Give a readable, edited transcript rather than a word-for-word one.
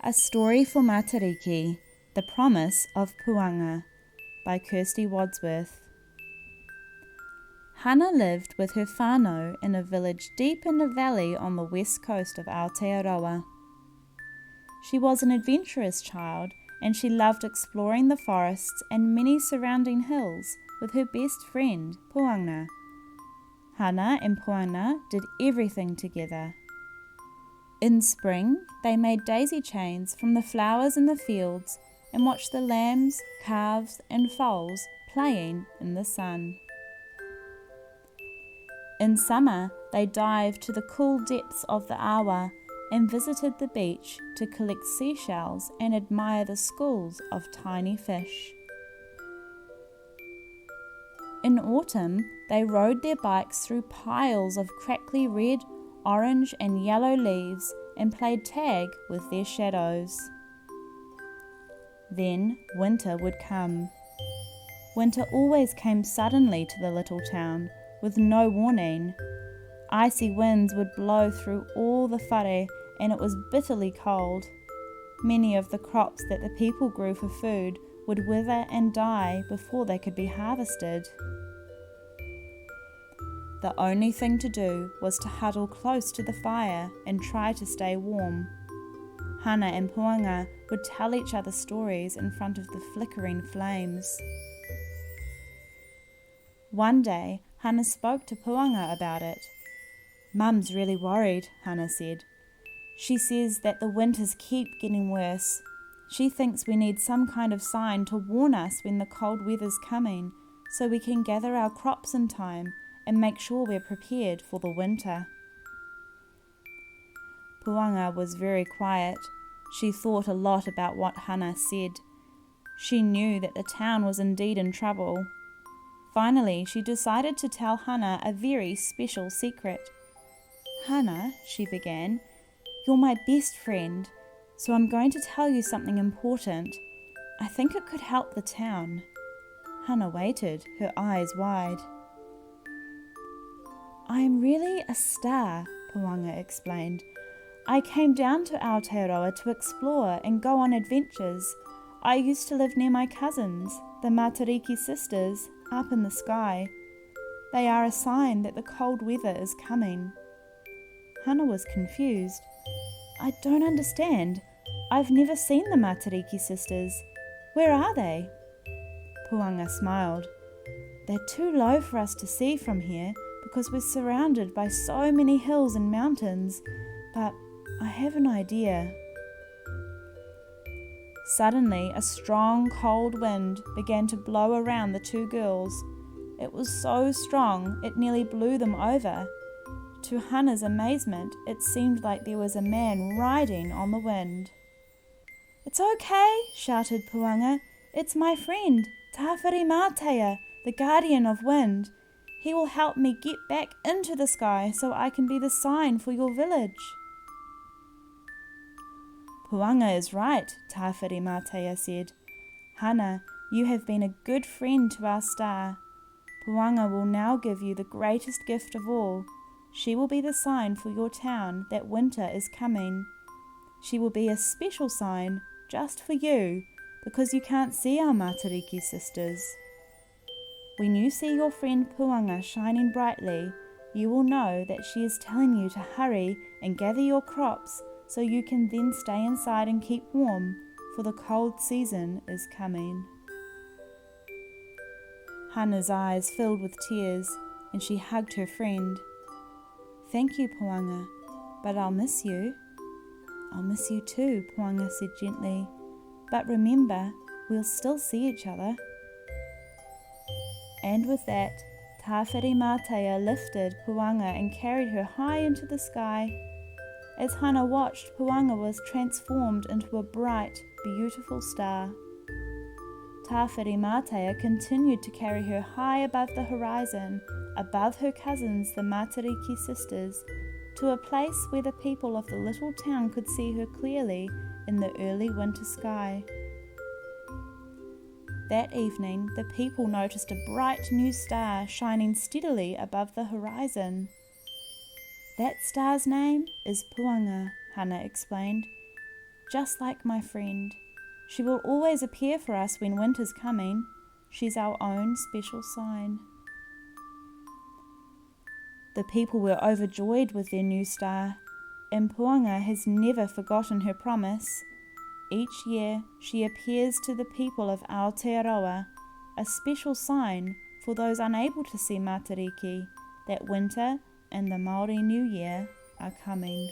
A Story for Matariki, The Promise of Puanga by Kirsty Wadsworth. Hana lived with her whānau in a village deep in a valley on the west coast of Aotearoa. She was an adventurous child and she loved exploring the forests and many surrounding hills with her best friend, Puanga. Hana and Puanga did everything together. In spring, they made daisy chains from the flowers in the fields and watched the lambs, calves and foals playing in the sun. In summer, they dived to the cool depths of the awa and visited the beach to collect seashells and admire the schools of tiny fish. In autumn, they rode their bikes through piles of crackly red, orange and yellow leaves and played tag with their shadows. Then winter would come. Winter always came suddenly to the little town, with no warning. Icy winds would blow through all the whare and it was bitterly cold. Many of the crops that the people grew for food would wither and die before they could be harvested. The only thing to do was to huddle close to the fire and try to stay warm. Hana and Puanga would tell each other stories in front of the flickering flames. One day, Hana spoke to Puanga about it. "Mum's really worried," Hana said. "She says that the winters keep getting worse. She thinks we need some kind of sign to warn us when the cold weather's coming, so we can gather our crops in time and make sure we're prepared for the winter." Puanga was very quiet. She thought a lot about what Hana said. She knew that the town was indeed in trouble. Finally, she decided to tell Hana a very special secret. "Hana," she began, "you're my best friend, so I'm going to tell you something important. I think it could help the town." Hana waited, her eyes wide. "I'm really a star," Puanga explained. "I came down to Aotearoa to explore and go on adventures. I used to live near my cousins, the Matariki sisters, up in the sky. They are a sign that the cold weather is coming." Hana was confused. "I don't understand. I've never seen the Matariki sisters. Where are they?" Puanga smiled. "They're too low for us to see from here because we're surrounded by so many hills and mountains, but I have an idea." Suddenly, a strong, cold wind began to blow around the two girls. It was so strong, it nearly blew them over. To Hana's amazement, it seemed like there was a man riding on the wind. "It's okay," shouted Puanga. "It's my friend, Tawhiri Mātea, the guardian of wind. He will help me get back into the sky so I can be the sign for your village." "Puanga is right," Tawhiri Mātea said. "Hana, you have been a good friend to our star. Puanga will now give you the greatest gift of all. She will be the sign for your town that winter is coming. She will be a special sign just for you because you can't see our Matariki sisters. When you see your friend Puanga shining brightly, you will know that she is telling you to hurry and gather your crops so you can then stay inside and keep warm, for the cold season is coming." Hana's eyes filled with tears and she hugged her friend. "Thank you, Puanga, but I'll miss you." "I'll miss you too," Puanga said gently. "But remember, we'll still see each other." And with that, Tawhiri Mātea lifted Puanga and carried her high into the sky. As Hana watched, Puanga was transformed into a bright, beautiful star. Tawhiri Mātea continued to carry her high above the horizon, above her cousins, the Matariki sisters, to a place where the people of the little town could see her clearly in the early winter sky. That evening, the people noticed a bright new star shining steadily above the horizon. "That star's name is Puanga," Hana explained. just like my friend. She will always appear for us when winter's coming. She's our own special sign." The people were overjoyed with their new star, and Puanga has never forgotten her promise. Each year she appears to the people of Aotearoa, a special sign for those unable to see Matariki that winter and the Māori New Year are coming.